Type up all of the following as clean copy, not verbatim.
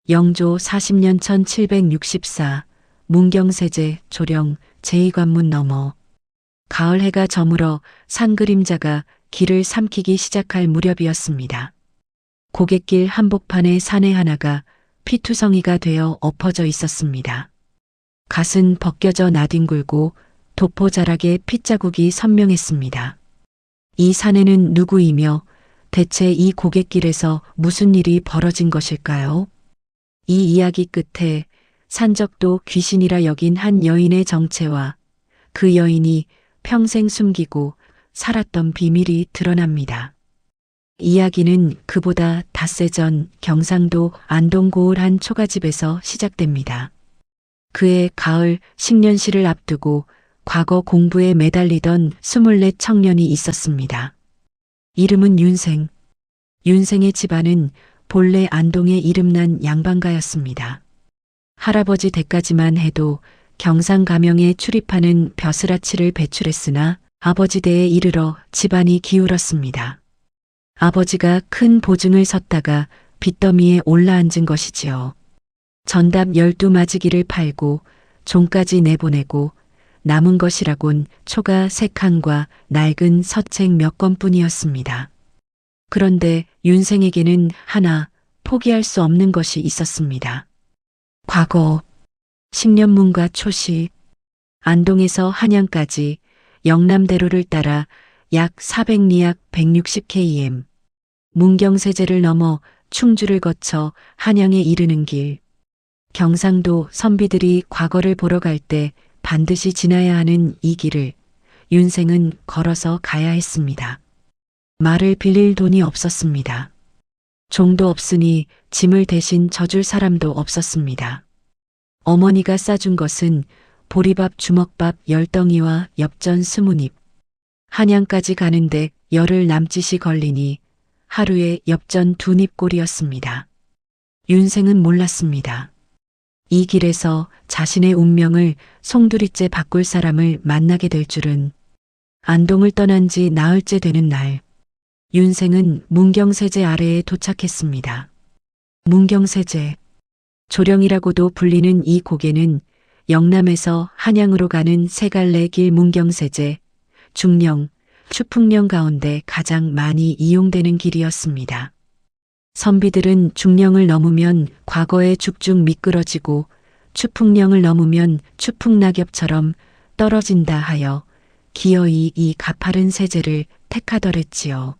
영조 40년 1764 문경세제 조령 제2관문 너머 가을 해가 저물어 산 그림자가 길을 삼키기 시작할 무렵이었습니다. 고갯길 한복판에 사내 하나가 피투성이가 되어 엎어져 있었습니다. 갓은 벗겨져 나뒹굴고 도포자락에 핏자국이 선명했습니다. 이 사내는 누구이며 대체 이 고갯길에서 무슨 일이 벌어진 것일까요? 이 이야기 끝에 산적도 귀신이라 여긴 한 여인의 정체와 그 여인이 평생 숨기고 살았던 비밀이 드러납니다. 이야기는 그보다 닷새 전 경상도 안동 고을 한 초가집에서 시작됩니다. 그해 가을 식년시를 앞두고 과거 공부에 매달리던 24 청년이 있었습니다. 이름은 윤생. 윤생의 집안은 본래 안동에 이름난 양반가였습니다. 할아버지 댁까지만 해도 경상 가명에 출입하는 벼슬아치를 배출했으나 아버지 대에 이르러 집안이 기울었습니다. 아버지가 큰 보증을 섰다가 빚더미에 올라앉은 것이지요. 전답 12마지기를 팔고 종까지 내보내고 남은 것이라곤 초가 3칸과 낡은 서책 몇 권뿐이었습니다. 그런데 윤생에게는 하나 포기할 수 없는 것이 있었습니다. 과거, 식년문과 초시, 안동에서 한양까지 영남대로를 따라 약 400리약 160km, 문경세제를 넘어 충주를 거쳐 한양에 이르는 길, 경상도 선비들이 과거를 보러 갈 때 반드시 지나야 하는 이 길을 윤생은 걸어서 가야 했습니다. 말을 빌릴 돈이 없었습니다. 종도 없으니 짐을 대신 져줄 사람도 없었습니다. 어머니가 싸준 것은 보리밥 주먹밥 10덩이와 엽전 20입. 한양까지 가는데 열흘 남짓이 걸리니 하루에 엽전 2입꼴이었습니다. 윤생은 몰랐습니다. 이 길에서 자신의 운명을 송두리째 바꿀 사람을 만나게 될 줄은. 안동을 떠난 지 나흘째 되는 날, 윤생은 문경세제 아래에 도착했습니다. 문경세제, 조령이라고도 불리는 이 고개는 영남에서 한양으로 가는 세 갈래 길 문경세제, 중령, 추풍령 가운데 가장 많이 이용되는 길이었습니다. 선비들은 중령을 넘으면 과거에 죽죽 미끄러지고 추풍령을 넘으면 추풍낙엽처럼 떨어진다 하여 기어이 이 가파른 세제를 택하더랬지요.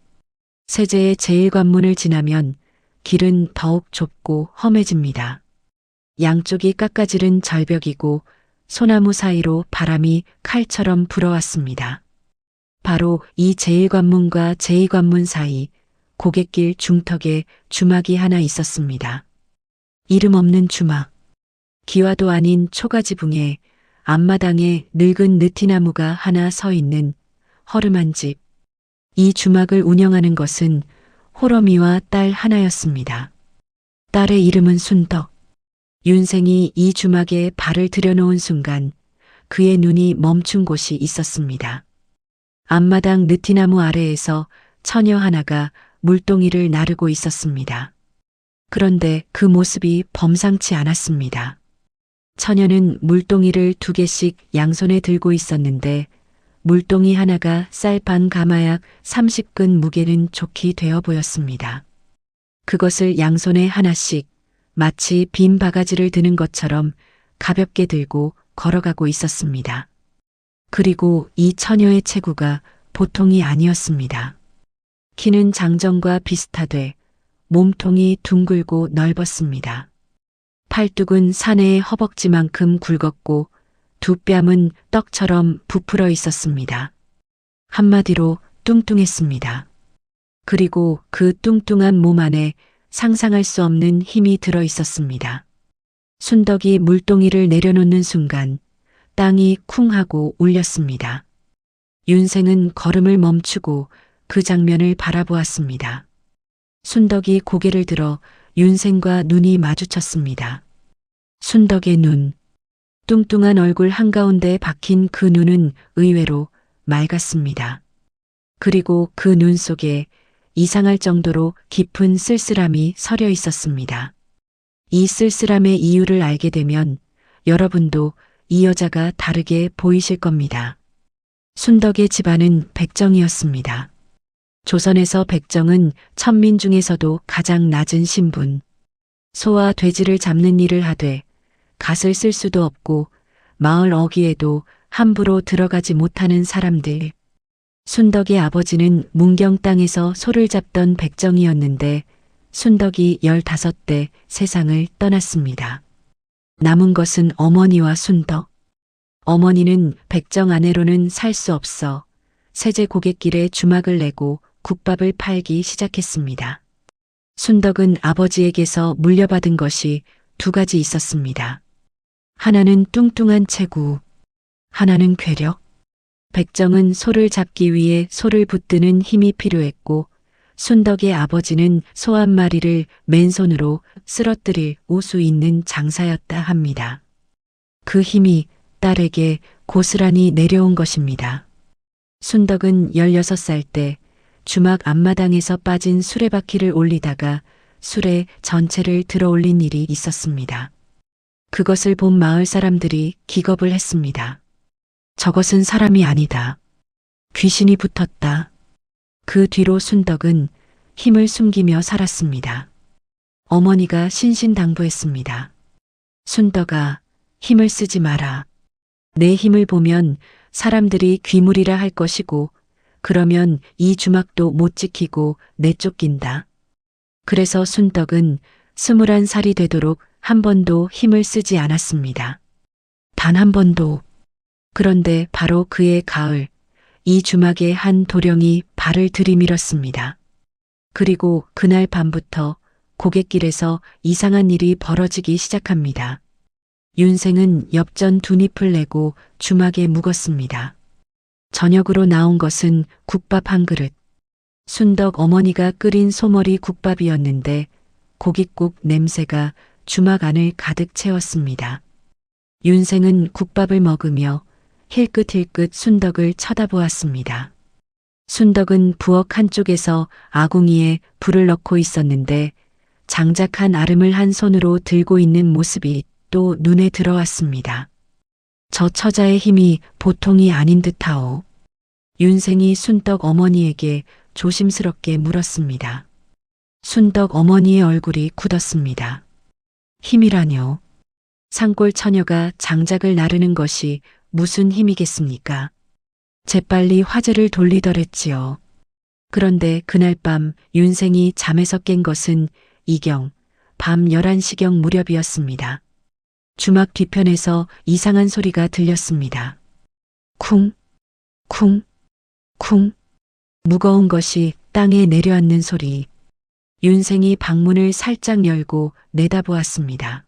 세제의 제1관문을 지나면 길은 더욱 좁고 험해집니다. 양쪽이 깎아지른 절벽이고 소나무 사이로 바람이 칼처럼 불어왔습니다. 바로 이 제1관문과 제2관문 사이 고갯길 중턱에 주막이 하나 있었습니다. 이름 없는 주막. 기와도 아닌 초가지붕에 앞마당에 늙은 느티나무가 하나 서 있는 허름한 집. 이 주막을 운영하는 것은 호러미와 딸 하나였습니다. 딸의 이름은 순덕. 윤생이 이 주막에 발을 들여놓은 순간 그의 눈이 멈춘 곳이 있었습니다. 앞마당 느티나무 아래에서 처녀 하나가 물동이를 나르고 있었습니다. 그런데 그 모습이 범상치 않았습니다. 처녀는 물동이를 2개씩 양손에 들고 있었는데 물동이 하나가 쌀 반 가마약 30근 무게는 좋게 되어 보였습니다. 그것을 양손에 하나씩 마치 빈 바가지를 드는 것처럼 가볍게 들고 걸어가고 있었습니다. 그리고 이 처녀의 체구가 보통이 아니었습니다. 키는 장정과 비슷하되 몸통이 둥글고 넓었습니다. 팔뚝은 사내의 허벅지만큼 굵었고 두 뺨은 떡처럼 부풀어 있었습니다. 한마디로 뚱뚱했습니다. 그리고 그 뚱뚱한 몸 안에 상상할 수 없는 힘이 들어 있었습니다. 순덕이 물동이를 내려놓는 순간 땅이 쿵 하고 울렸습니다. 윤생은 걸음을 멈추고 그 장면을 바라보았습니다. 순덕이 고개를 들어 윤생과 눈이 마주쳤습니다. 순덕의 눈, 뚱뚱한 얼굴 한가운데 박힌 그 눈은 의외로 맑았습니다. 그리고 그 눈 속에 이상할 정도로 깊은 쓸쓸함이 서려 있었습니다. 이 쓸쓸함의 이유를 알게 되면 여러분도 이 여자가 다르게 보이실 겁니다. 순덕의 집안은 백정이었습니다. 조선에서 백정은 천민 중에서도 가장 낮은 신분. 소와 돼지를 잡는 일을 하되 갓을 쓸 수도 없고 마을 어귀에도 함부로 들어가지 못하는 사람들. 순덕의 아버지는 문경 땅에서 소를 잡던 백정이었는데 순덕이 15대 세상을 떠났습니다. 남은 것은 어머니와 순덕. 어머니는 백정 아내로는 살 수 없어 세제 고갯길에 주막을 내고 국밥을 팔기 시작했습니다. 순덕은 아버지에게서 물려받은 것이 2가지 있었습니다. 하나는 뚱뚱한 체구, 하나는 괴력. 백정은 소를 잡기 위해 소를 붙드는 힘이 필요했고 순덕의 아버지는 소 한 마리를 맨손으로 쓰러뜨릴 우수 있는 장사였다 합니다. 그 힘이 딸에게 고스란히 내려온 것입니다. 순덕은 16살 때 주막 앞마당에서 빠진 수레바퀴를 올리다가 수레 전체를 들어올린 일이 있었습니다. 그것을 본 마을 사람들이 기겁을 했습니다. 저것은 사람이 아니다. 귀신이 붙었다. 그 뒤로 순덕은 힘을 숨기며 살았습니다. 어머니가 신신당부했습니다. 순덕아, 힘을 쓰지 마라. 내 힘을 보면 사람들이 귀물이라 할 것이고 그러면 이 주막도 못 지키고 내쫓긴다. 그래서 순덕은 21살이 되도록 한 번도 힘을 쓰지 않았습니다. 단 한 번도. 그런데 바로 그의 가을, 이 주막에 한 도령이 발을 들이밀었습니다. 그리고 그날 밤부터 고갯길에서 이상한 일이 벌어지기 시작합니다. 윤생은 엽전 2잎을 내고 주막에 묵었습니다. 저녁으로 나온 것은 국밥 한 그릇. 순덕 어머니가 끓인 소머리 국밥이었는데 고깃국 냄새가 주막 안을 가득 채웠습니다. 윤생은 국밥을 먹으며 힐끗힐끗 순덕을 쳐다보았습니다. 순덕은 부엌 한쪽에서 아궁이에 불을 넣고 있었는데 장작한 아름을 한 손으로 들고 있는 모습이 또 눈에 들어왔습니다. 저 처자의 힘이 보통이 아닌 듯하오. 윤생이 순덕 어머니에게 조심스럽게 물었습니다. 순덕 어머니의 얼굴이 굳었습니다. 힘이라뇨. 산골 처녀가 장작을 나르는 것이 무슨 힘이겠습니까? 재빨리 화제를 돌리더랬지요. 그런데 그날 밤 윤생이 잠에서 깬 것은 이경, 밤 11시경 무렵이었습니다. 주막 뒤편에서 이상한 소리가 들렸습니다. 쿵, 쿵, 쿵. 무거운 것이 땅에 내려앉는 소리. 윤생이 방문을 살짝 열고 내다보았습니다.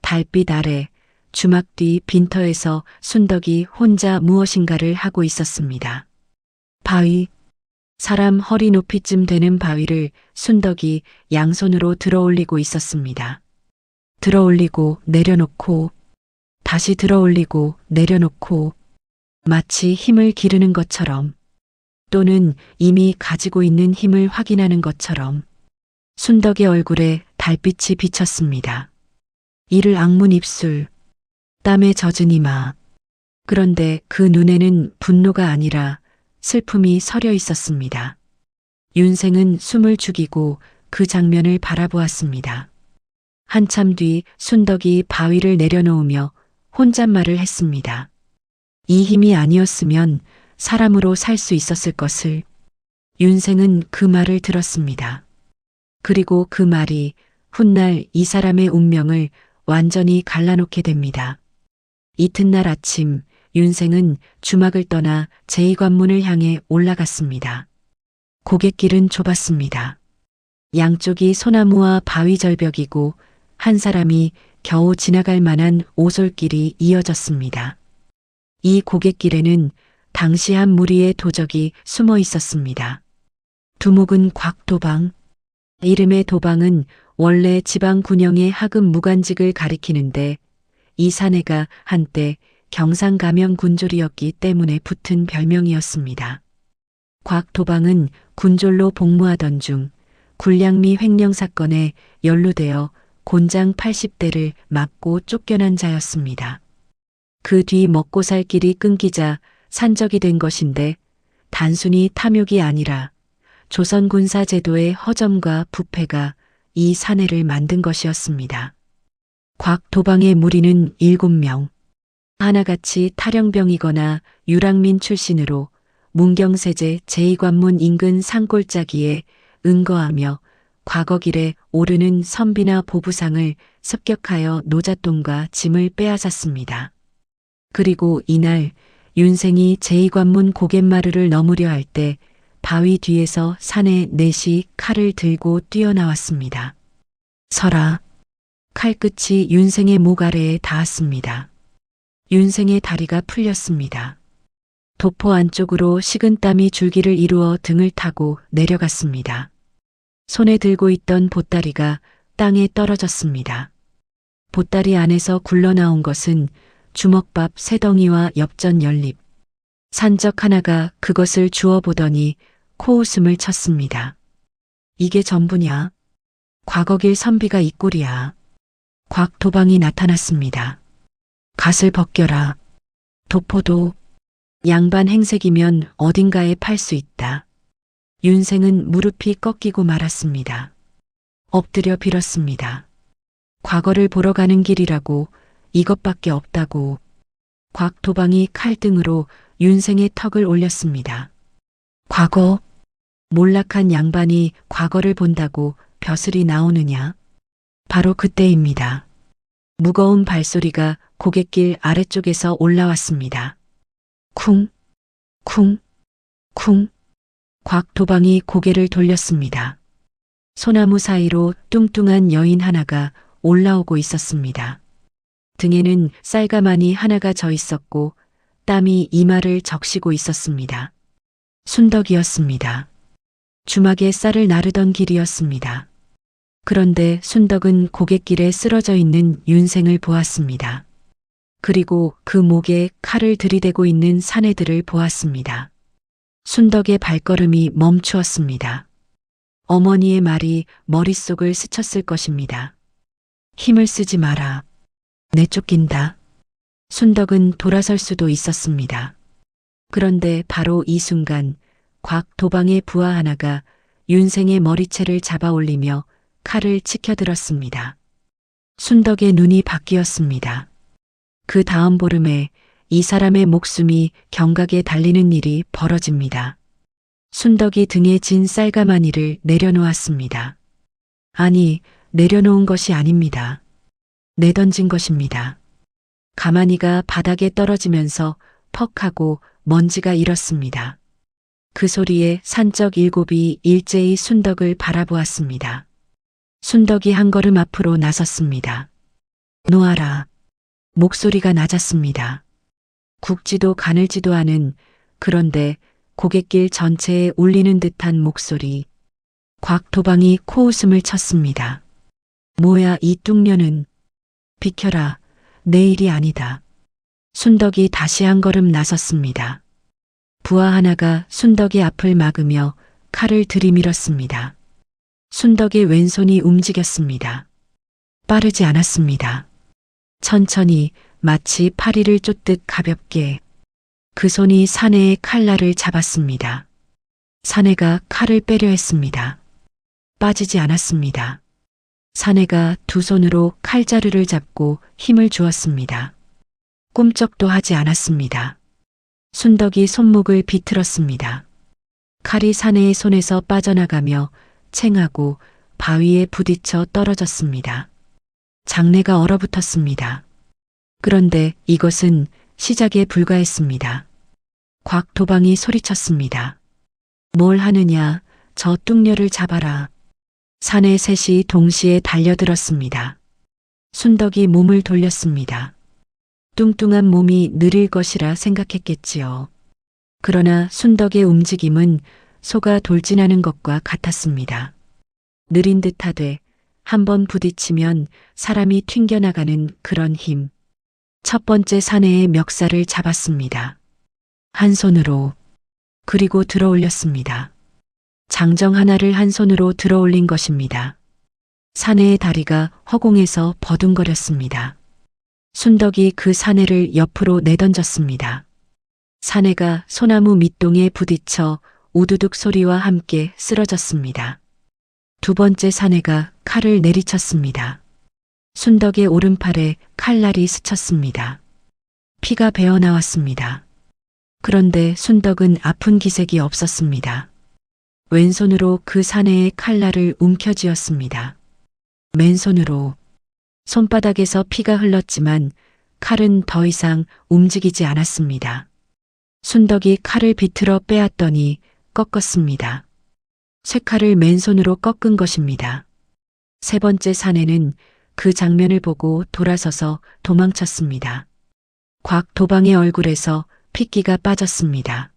달빛 아래 주막 뒤 빈터에서 순덕이 혼자 무엇인가를 하고 있었습니다. 바위, 사람 허리 높이쯤 되는 바위를 순덕이 양손으로 들어올리고 있었습니다. 들어올리고 내려놓고 다시 들어올리고 내려놓고 마치 힘을 기르는 것처럼 또는 이미 가지고 있는 힘을 확인하는 것처럼 순덕의 얼굴에 달빛이 비쳤습니다. 이를 악문 입술, 땀에 젖은 이마. 그런데 그 눈에는 분노가 아니라 슬픔이 서려 있었습니다. 윤생은 숨을 죽이고 그 장면을 바라보았습니다. 한참 뒤 순덕이 바위를 내려놓으며 혼잣말을 했습니다. 이 힘이 아니었으면 사람으로 살 수 있었을 것을. 윤생은 그 말을 들었습니다. 그리고 그 말이 훗날 이 사람의 운명을 완전히 갈라놓게 됩니다. 이튿날 아침 윤생은 주막을 떠나 제2관문을 향해 올라갔습니다. 고갯길은 좁았습니다. 양쪽이 소나무와 바위 절벽이고 한 사람이 겨우 지나갈 만한 오솔길이 이어졌습니다. 이 고갯길에는 당시 한 무리의 도적이 숨어 있었습니다. 두목은 곽도방. 이름의 도방은 원래 지방 군영의 하급 무관직을 가리키는데 이 사내가 한때 경상가면 군졸이었기 때문에 붙은 별명이었습니다. 곽도방은 군졸로 복무하던 중 굴량미 횡령 사건에 연루되어 곤장 80대를 맞고 쫓겨난 자였습니다. 그 뒤 먹고 살 길이 끊기자 산적이 된 것인데 단순히 탐욕이 아니라 조선 군사 제도의 허점과 부패가 이 사내를 만든 것이었습니다. 곽도방의 무리는 7명. 하나같이 탈영병이거나 유랑민 출신으로 문경세제 제2관문 인근 산골짜기에 은거하며 과거길에 오르는 선비나 보부상을 습격하여 노잣돈과 짐을 빼앗았습니다. 그리고 이날 윤생이 제2관문 고갯마루를 넘으려 할 때 바위 뒤에서 사내 넷이 칼을 들고 뛰어나왔습니다. 서라. 칼끝이 윤생의 목 아래에 닿았습니다. 윤생의 다리가 풀렸습니다. 도포 안쪽으로 식은땀이 줄기를 이루어 등을 타고 내려갔습니다. 손에 들고 있던 보따리가 땅에 떨어졌습니다. 보따리 안에서 굴러나온 것은 주먹밥 3덩이와 엽전 10입. 산적 하나가 그것을 주워 보더니 코웃음을 쳤습니다. 이게 전부냐? 과거길 선비가 이 꼴이야. 곽도방이 나타났습니다. 갓을 벗겨라. 도포도 양반 행색이면 어딘가에 팔 수 있다. 윤생은 무릎이 꺾이고 말았습니다. 엎드려 빌었습니다. 과거를 보러 가는 길이라고 이것밖에 없다고. 곽도방이 칼등으로 윤생의 턱을 올렸습니다. 과거? 몰락한 양반이 과거를 본다고 벼슬이 나오느냐? 바로 그때입니다. 무거운 발소리가 고갯길 아래쪽에서 올라왔습니다. 쿵, 쿵, 쿵. 곽도방이 고개를 돌렸습니다. 소나무 사이로 뚱뚱한 여인 하나가 올라오고 있었습니다. 등에는 쌀가마니 하나가 져 있었고 땀이 이마를 적시고 있었습니다. 순덕이었습니다. 주막에 쌀을 나르던 길이었습니다. 그런데 순덕은 고갯길에 쓰러져 있는 윤생을 보았습니다. 그리고 그 목에 칼을 들이대고 있는 사내들을 보았습니다. 순덕의 발걸음이 멈추었습니다. 어머니의 말이 머릿속을 스쳤을 것입니다. 힘을 쓰지 마라. 내쫓긴다. 순덕은 돌아설 수도 있었습니다. 그런데 바로 이 순간 곽도방의 부하 하나가 윤생의 머리채를 잡아 올리며 칼을 치켜들었습니다. 순덕의 눈이 바뀌었습니다. 그 다음 보름에 이 사람의 목숨이 경각에 달리는 일이 벌어집니다. 순덕이 등에 진 쌀가마니를 내려놓았습니다. 아니, 내려놓은 것이 아닙니다. 내던진 것입니다. 가마니가 바닥에 떨어지면서 퍽 하고 먼지가 일었습니다. 그 소리에 산적 7이 일제히 순덕을 바라보았습니다. 순덕이 한 걸음 앞으로 나섰습니다. 놓아라. 목소리가 낮았습니다. 굵지도 가늘지도 않은, 그런데 고갯길 전체에 울리는 듯한 목소리. 곽도방이 코웃음을 쳤습니다. 뭐야 이 뚱녀는. 비켜라. 내 일이 아니다. 순덕이 다시 한 걸음 나섰습니다. 부하 하나가 순덕의 앞을 막으며 칼을 들이밀었습니다. 순덕의 왼손이 움직였습니다. 빠르지 않았습니다. 천천히 마치 파리를 쫓듯 가볍게 그 손이 사내의 칼날을 잡았습니다. 사내가 칼을 빼려 했습니다. 빠지지 않았습니다. 사내가 두 손으로 칼자루를 잡고 힘을 주었습니다. 꿈쩍도 하지 않았습니다. 순덕이 손목을 비틀었습니다. 칼이 사내의 손에서 빠져나가며 챙하고 바위에 부딪혀 떨어졌습니다. 장내가 얼어붙었습니다. 그런데 이것은 시작에 불과했습니다. 곽도방이 소리쳤습니다. 뭘 하느냐, 저 뚱녀를 잡아라. 사내 셋이 동시에 달려들었습니다. 순덕이 몸을 돌렸습니다. 뚱뚱한 몸이 느릴 것이라 생각했겠지요. 그러나 순덕의 움직임은 소가 돌진하는 것과 같았습니다. 느린 듯하되 한 번 부딪히면 사람이 튕겨나가는 그런 힘. 첫 번째 사내의 멱살을 잡았습니다. 한 손으로. 그리고 들어 올렸습니다. 장정 하나를 한 손으로 들어 올린 것입니다. 사내의 다리가 허공에서 버둥거렸습니다. 순덕이 그 사내를 옆으로 내던졌습니다. 사내가 소나무 밑동에 부딪혀 우두둑 소리와 함께 쓰러졌습니다. 두 번째 사내가 칼을 내리쳤습니다. 순덕의 오른팔에 칼날이 스쳤습니다. 피가 배어 나왔습니다. 그런데 순덕은 아픈 기색이 없었습니다. 왼손으로 그 사내의 칼날을 움켜쥐었습니다. 맨손으로 손바닥에서 피가 흘렀지만 칼은 더 이상 움직이지 않았습니다. 순덕이 칼을 비틀어 빼앗더니 꺾었습니다. 쇠칼을 맨손으로 꺾은 것입니다. 세 번째 사내는 그 장면을 보고 돌아서서 도망쳤습니다. 곽도방의 얼굴에서 핏기가 빠졌습니다.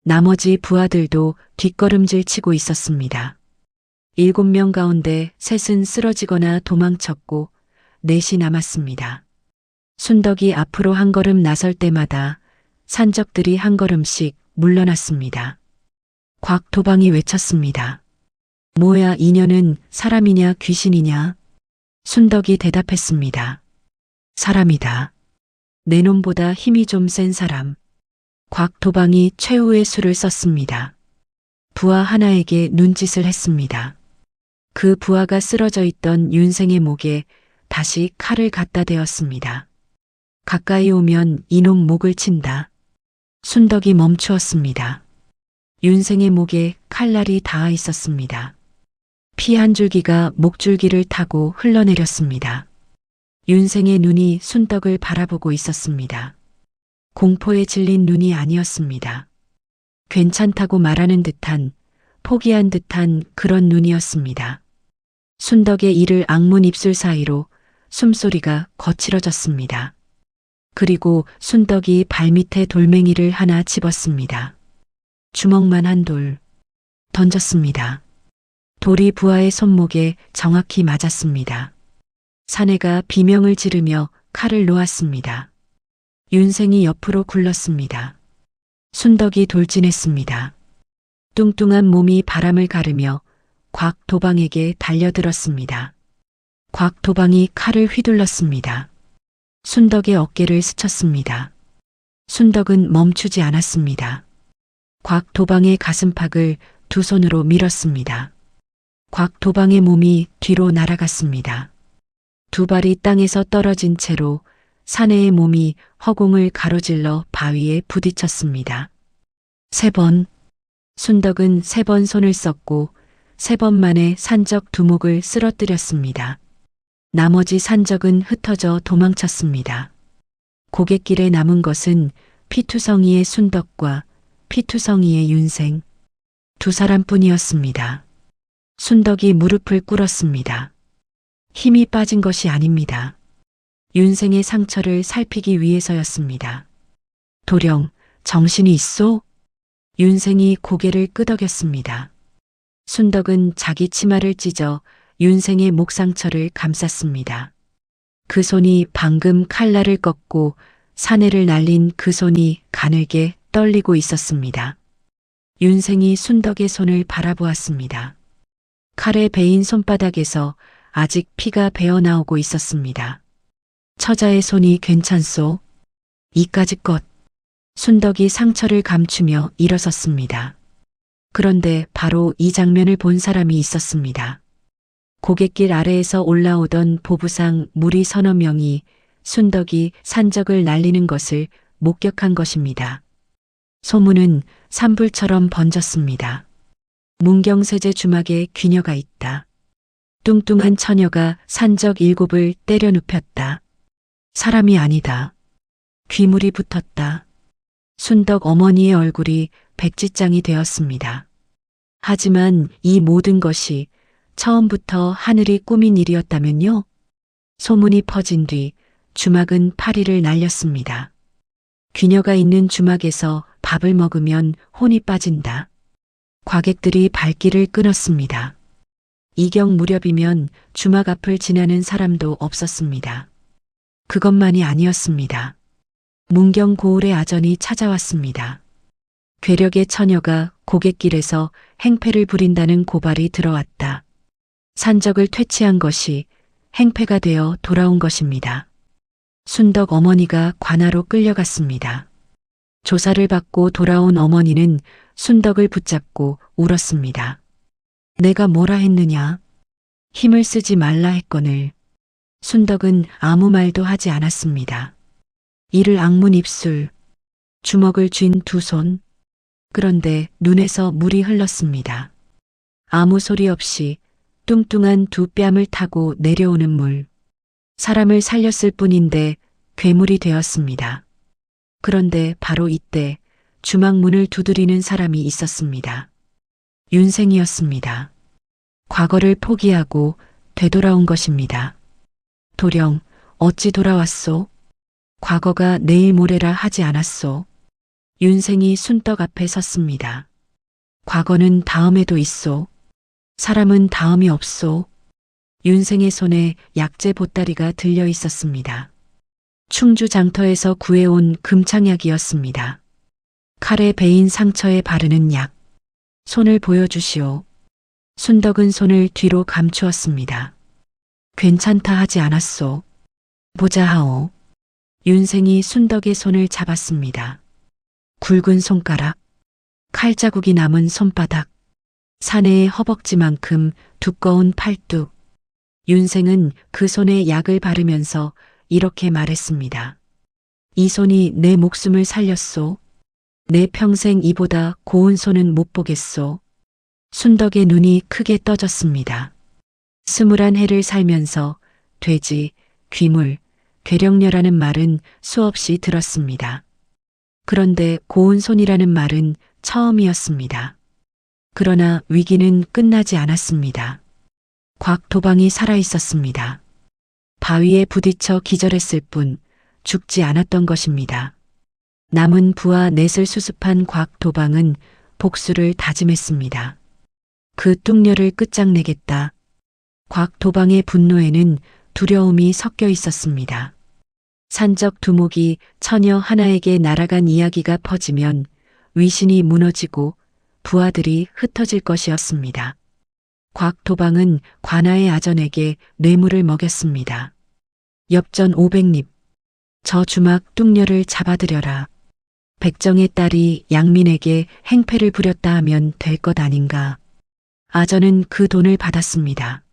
나머지 부하들도 뒷걸음질 치고 있었습니다. 7명 가운데 셋은 쓰러지거나 도망쳤고 넷이 남았습니다. 순덕이 앞으로 한 걸음 나설 때마다 산적들이 한 걸음씩 물러났습니다. 곽도방이 외쳤습니다. 뭐야, 이년은 사람이냐 귀신이냐? 순덕이 대답했습니다. 사람이다. 내 놈보다 힘이 좀 센 사람. 곽도방이 최후의 수를 썼습니다. 부하 하나에게 눈짓을 했습니다. 그 부하가 쓰러져 있던 윤생의 목에 다시 칼을 갖다 대었습니다. 가까이 오면 이놈 목을 친다. 순덕이 멈추었습니다. 윤생의 목에 칼날이 닿아 있었습니다. 피 한 줄기가 목줄기를 타고 흘러내렸습니다. 윤생의 눈이 순덕을 바라보고 있었습니다. 공포에 질린 눈이 아니었습니다. 괜찮다고 말하는 듯한, 포기한 듯한 그런 눈이었습니다. 순덕의 이를 악문 입술 사이로 숨소리가 거칠어졌습니다. 그리고 순덕이 발밑에 돌멩이를 하나 집었습니다. 주먹만 한 돌 던졌습니다. 돌이 부하의 손목에 정확히 맞았습니다. 사내가 비명을 지르며 칼을 놓았습니다. 윤생이 옆으로 굴렀습니다. 순덕이 돌진했습니다. 뚱뚱한 몸이 바람을 가르며 곽도방에게 달려들었습니다. 곽도방이 칼을 휘둘렀습니다. 순덕의 어깨를 스쳤습니다. 순덕은 멈추지 않았습니다. 곽도방의 가슴팍을 두 손으로 밀었습니다. 곽도방의 몸이 뒤로 날아갔습니다. 두 발이 땅에서 떨어진 채로 사내의 몸이 허공을 가로질러 바위에 부딪혔습니다. 3번. 순덕은 3번 손을 썼고 3번 만에 산적 두목을 쓰러뜨렸습니다. 나머지 산적은 흩어져 도망쳤습니다. 고갯길에 남은 것은 피투성이의 순덕과 피투성이의 윤생, 두 사람뿐이었습니다. 순덕이 무릎을 꿇었습니다. 힘이 빠진 것이 아닙니다. 윤생의 상처를 살피기 위해서였습니다. 도령, 정신이 있소? 윤생이 고개를 끄덕였습니다. 순덕은 자기 치마를 찢어 윤생의 목 상처를 감쌌습니다. 그 손이 방금 칼날을 꺾고 사내를 날린 그 손이 가늘게 떨리고 있었습니다. 윤생이 순덕의 손을 바라보았습니다. 칼에 베인 손바닥에서 아직 피가 배어 나오고 있었습니다. 처자의 손이 괜찮소? 이까지 것. 순덕이 상처를 감추며 일어섰습니다. 그런데 바로 이 장면을 본 사람이 있었습니다. 고갯길 아래에서 올라오던 보부상 무리 서너 명이 순덕이 산적을 날리는 것을 목격한 것입니다. 소문은 산불처럼 번졌습니다. 문경세제 주막에 귀녀가 있다. 뚱뚱한 처녀가 산적 7을 때려 눕혔다. 사람이 아니다. 귀물이 붙었다. 순덕 어머니의 얼굴이 백지장이 되었습니다. 하지만 이 모든 것이 처음부터 하늘이 꾸민 일이었다면요? 소문이 퍼진 뒤 주막은 파리를 날렸습니다. 귀녀가 있는 주막에서 밥을 먹으면 혼이 빠진다. 과객들이 발길을 끊었습니다. 이경 무렵이면 주막 앞을 지나는 사람도 없었습니다. 그것만이 아니었습니다. 문경 고을의 아전이 찾아왔습니다. 괴력의 처녀가 고갯길에서 행패를 부린다는 고발이 들어왔다. 산적을 퇴치한 것이 행패가 되어 돌아온 것입니다. 순덕 어머니가 관아로 끌려갔습니다. 조사를 받고 돌아온 어머니는 순덕을 붙잡고 울었습니다. 내가 뭐라 했느냐? 힘을 쓰지 말라 했거늘. 순덕은 아무 말도 하지 않았습니다. 이를 악문 입술, 주먹을 쥔 두 손. 그런데 눈에서 물이 흘렀습니다. 아무 소리 없이 뚱뚱한 두 뺨을 타고 내려오는 물. 사람을 살렸을 뿐인데 괴물이 되었습니다. 그런데 바로 이때 주막문을 두드리는 사람이 있었습니다. 윤생이었습니다. 과거를 포기하고 되돌아온 것입니다. 도령, 어찌 돌아왔소? 과거가 내일 모레라 하지 않았소? 윤생이 순덕 앞에 섰습니다. 과거는 다음에도 있소. 사람은 다음이 없소. 윤생의 손에 약재 보따리가 들려 있었습니다. 충주 장터에서 구해온 금창약이었습니다. 칼에 베인 상처에 바르는 약. 손을 보여주시오. 순덕은 손을 뒤로 감추었습니다. 괜찮다 하지 않았소. 보자 하오. 윤생이 순덕의 손을 잡았습니다. 굵은 손가락, 칼자국이 남은 손바닥, 사내의 허벅지만큼 두꺼운 팔뚝. 윤생은 그 손에 약을 바르면서 이렇게 말했습니다. 이 손이 내 목숨을 살렸소. 내 평생 이보다 고운 손은 못 보겠소. 순덕의 눈이 크게 떠졌습니다. 21해를 살면서 돼지, 귀물, 괴령녀라는 말은 수없이 들었습니다. 그런데 고운 손이라는 말은 처음이었습니다. 그러나 위기는 끝나지 않았습니다. 곽도방이 살아있었습니다. 바위에 부딪혀 기절했을 뿐 죽지 않았던 것입니다. 남은 부와 넷을 수습한 곽도방은 복수를 다짐했습니다. 그 뚱녀를 끝장내겠다. 곽도방의 분노에는 두려움이 섞여 있었습니다. 산적 두목이 처녀 하나에게 날아간 이야기가 퍼지면 위신이 무너지고 부하들이 흩어질 것이었습니다. 곽도방은 관아의 아전에게 뇌물을 먹였습니다. 엽전 500립. 저 주막 뚱녀를 잡아들여라. 백정의 딸이 양민에게 행패를 부렸다 하면 될 것 아닌가. 아전은 그 돈을 받았습니다.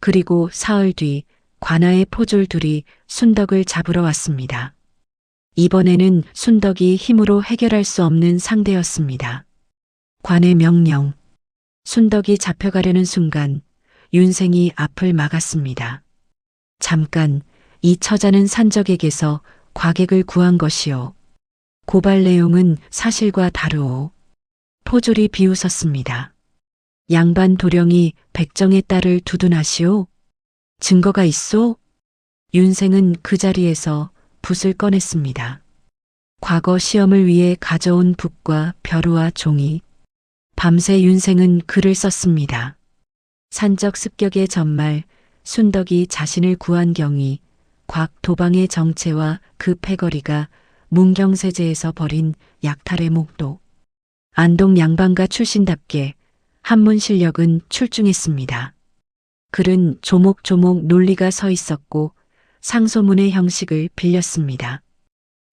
그리고 사흘 뒤 관아의 포졸들이 순덕을 잡으러 왔습니다. 이번에는 순덕이 힘으로 해결할 수 없는 상대였습니다. 관의 명령. 순덕이 잡혀가려는 순간 윤생이 앞을 막았습니다. 잠깐, 이 처자는 산적에게서 과객을 구한 것이오. 고발 내용은 사실과 다르오. 포졸이 비웃었습니다. 양반 도령이 백정의 딸을 두둔하시오? 증거가 있소? 윤생은 그 자리에서 붓을 꺼냈습니다. 과거 시험을 위해 가져온 붓과 벼루와 종이. 밤새 윤생은 글을 썼습니다. 산적 습격의 전말 순덕이 자신을 구한 경위, 곽도방의 정체와 그 패거리가 문경세제에서 벌인 약탈의 목도. 안동 양반가 출신답게 한문 실력은 출중했습니다. 글은 조목조목 논리가 서 있었고 상소문의 형식을 빌렸습니다.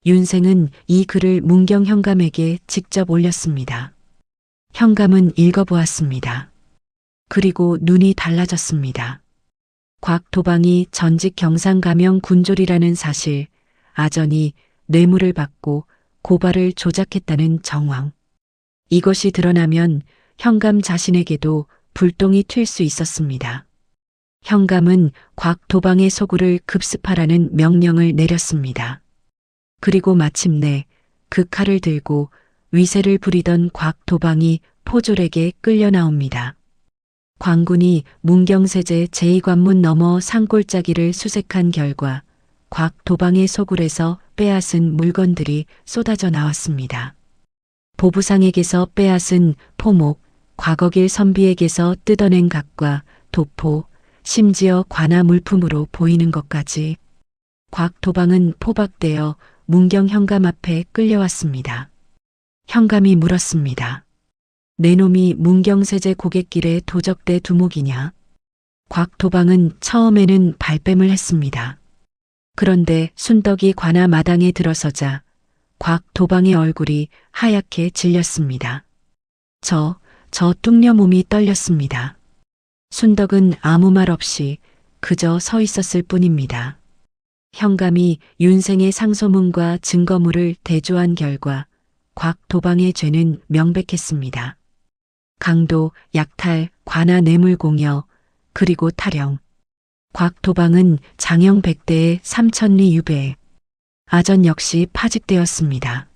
윤생은 이 글을 문경 현감에게 직접 올렸습니다. 현감은 읽어보았습니다. 그리고 눈이 달라졌습니다. 곽도방이 전직 경상가명 군졸이라는 사실, 아전이 뇌물을 받고 고발을 조작했다는 정황. 이것이 드러나면 현감 자신에게도 불똥이 튈 수 있었습니다. 현감은 곽도방의 소굴을 급습하라는 명령을 내렸습니다. 그리고 마침내 그 칼을 들고 위세를 부리던 곽도방이 포졸에게 끌려 나옵니다. 광군이 문경세제 제2관문 넘어 산골짜기를 수색한 결과 곽도방의 소굴에서 빼앗은 물건들이 쏟아져 나왔습니다. 보부상에게서 빼앗은 포목, 과거길 선비에게서 뜯어낸 각과 도포, 심지어 관아 물품으로 보이는 것까지. 곽도방은 포박되어 문경 현감 앞에 끌려왔습니다. 현감이 물었습니다. 내 놈이 문경세제 고갯길에 도적대 두목이냐? 곽도방은 처음에는 발뺌을 했습니다. 그런데 순덕이 관아 마당에 들어서자 곽도방의 얼굴이 하얗게 질렸습니다. 저 뚱녀 몸이 떨렸습니다. 순덕은 아무 말 없이 그저 서 있었을 뿐입니다. 현감이 윤생의 상소문과 증거물을 대조한 결과 곽도방의 죄는 명백했습니다. 강도, 약탈, 관아 뇌물공여, 그리고 탈영. 곽도방은 장형 100대에 3천리 유배. 아전 역시 파직되었습니다.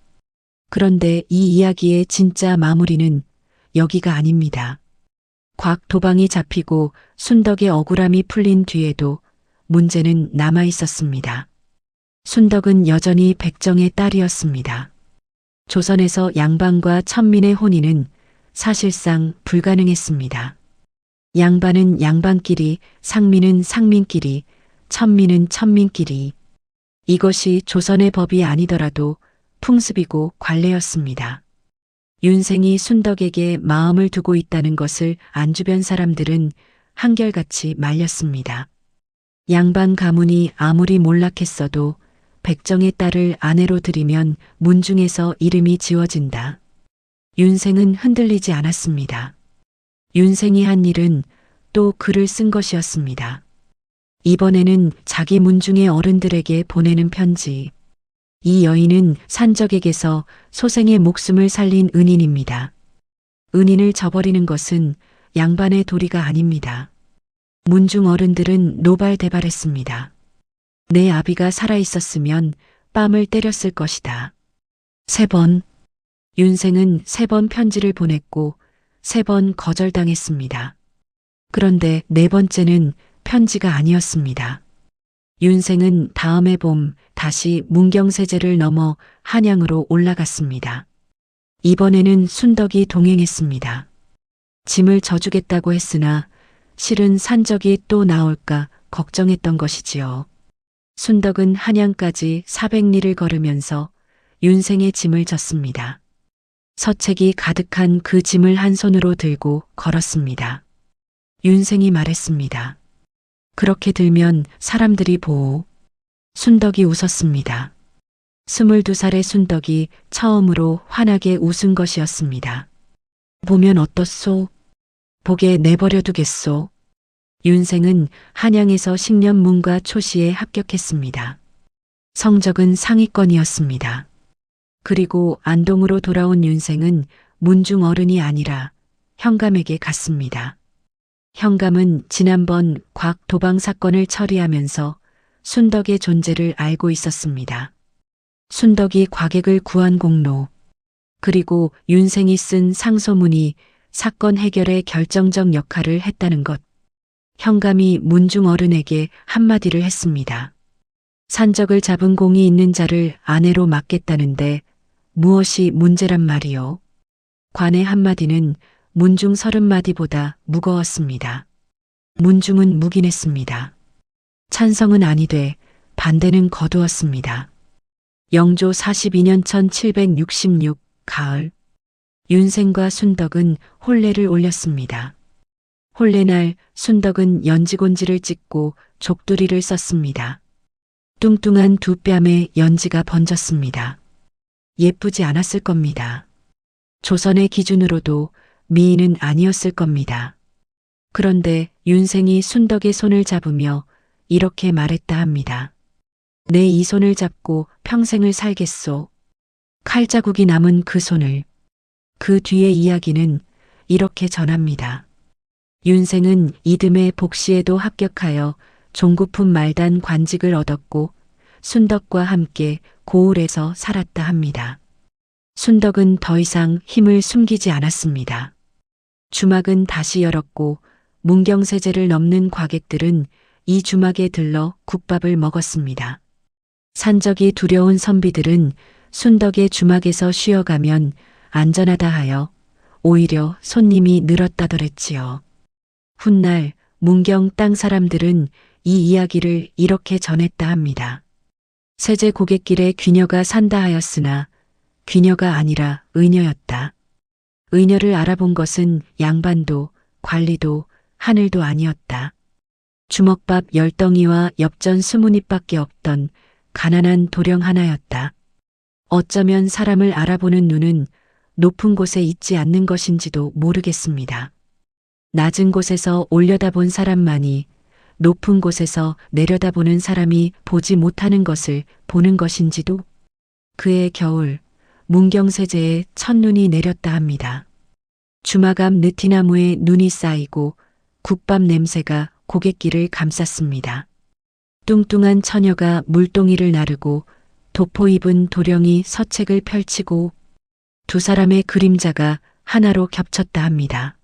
그런데 이 이야기의 진짜 마무리는 여기가 아닙니다. 곽도방이 잡히고 순덕의 억울함이 풀린 뒤에도 문제는 남아 있었습니다. 순덕은 여전히 백정의 딸이었습니다. 조선에서 양반과 천민의 혼인은 사실상 불가능했습니다. 양반은 양반끼리, 상민은 상민끼리, 천민은 천민끼리. 이것이 조선의 법이 아니더라도 풍습이고 관례였습니다. 윤생이 순덕에게 마음을 두고 있다는 것을 안 주변 사람들은 한결같이 말렸습니다. 양반 가문이 아무리 몰락했어도 백정의 딸을 아내로 들이면 문중에서 이름이 지워진다. 윤생은 흔들리지 않았습니다. 윤생이 한 일은 또 글을 쓴 것이었습니다. 이번에는 자기 문중의 어른들에게 보내는 편지. 이 여인은 산적에게서 소생의 목숨을 살린 은인입니다. 은인을 저버리는 것은 양반의 도리가 아닙니다. 문중 어른들은 노발대발했습니다. 내 아비가 살아있었으면 뺨을 때렸을 것이다. 3번. 윤생은 3번 편지를 보냈고 3번 거절당했습니다. 그런데 4번째는 편지가 아니었습니다. 윤생은 다음해 봄 다시 문경세제를 넘어 한양으로 올라갔습니다. 이번에는 순덕이 동행했습니다. 짐을 져주겠다고 했으나 실은 산적이 또 나올까 걱정했던 것이지요. 순덕은 한양까지 400리를 걸으면서 윤생의 짐을 졌습니다. 서책이 가득한 그 짐을 한 손으로 들고 걸었습니다. 윤생이 말했습니다. 그렇게 들면 사람들이 보오. 순덕이 웃었습니다. 22살의 순덕이 처음으로 환하게 웃은 것이었습니다. 보면 어떻소? 보게 내버려 두겠소. 윤생은 한양에서 식년문과 초시에 합격했습니다. 성적은 상위권이었습니다. 그리고 안동으로 돌아온 윤생은 문중 어른이 아니라 현감에게 갔습니다. 현감은 지난번 곽도방 사건을 처리하면서 순덕의 존재를 알고 있었습니다. 순덕이 과객을 구한 공로, 그리고 윤생이 쓴 상소문이 사건 해결에 결정적 역할을 했다는 것. 현감이 문중 어른에게 한마디를 했습니다. 산적을 잡은 공이 있는 자를 아내로 맡겠다는데 무엇이 문제란 말이요. 관의 한마디는 문중 30마디보다 무거웠습니다. 문중은 묵인했습니다. 찬성은 아니되 반대는 거두었습니다. 영조 42년 1766 가을, 윤생과 순덕은 혼례를 올렸습니다. 혼례날 순덕은 연지곤지를 찍고 족두리를 썼습니다. 뚱뚱한 두 뺨에 연지가 번졌습니다. 예쁘지 않았을 겁니다. 조선의 기준으로도 미인은 아니었을 겁니다. 그런데 윤생이 순덕의 손을 잡으며 이렇게 말했다 합니다. 내 이 손을 잡고 평생을 살겠소. 칼자국이 남은 그 손을. 그 뒤의 이야기는 이렇게 전합니다. 윤생은 이듬해 복시에도 합격하여 종구품 말단 관직을 얻었고 순덕과 함께 고을에서 살았다 합니다. 순덕은 더 이상 힘을 숨기지 않았습니다. 주막은 다시 열었고 문경세제를 넘는 과객들은 이 주막에 들러 국밥을 먹었습니다. 산적이 두려운 선비들은 순덕의 주막에서 쉬어가면 안전하다 하여 오히려 손님이 늘었다더랬지요. 훗날 문경 땅 사람들은 이 이야기를 이렇게 전했다 합니다. 세제 고갯길에 귀녀가 산다 하였으나 귀녀가 아니라 의녀였다. 의녀를 알아본 것은 양반도 관리도 하늘도 아니었다. 주먹밥 10덩이와 엽전 20입밖에 없던 가난한 도령 하나였다. 어쩌면 사람을 알아보는 눈은 높은 곳에 있지 않는 것인지도 모르겠습니다. 낮은 곳에서 올려다본 사람만이 높은 곳에서 내려다보는 사람이 보지 못하는 것을 보는 것인지도. 그해 겨울 문경세제에 첫눈이 내렸다 합니다. 주막 앞 느티나무에 눈이 쌓이고 국밥 냄새가 고갯길을 감쌌습니다. 뚱뚱한 처녀가 물동이를 나르고 도포 입은 도령이 서책을 펼치고 두 사람의 그림자가 하나로 겹쳤다 합니다.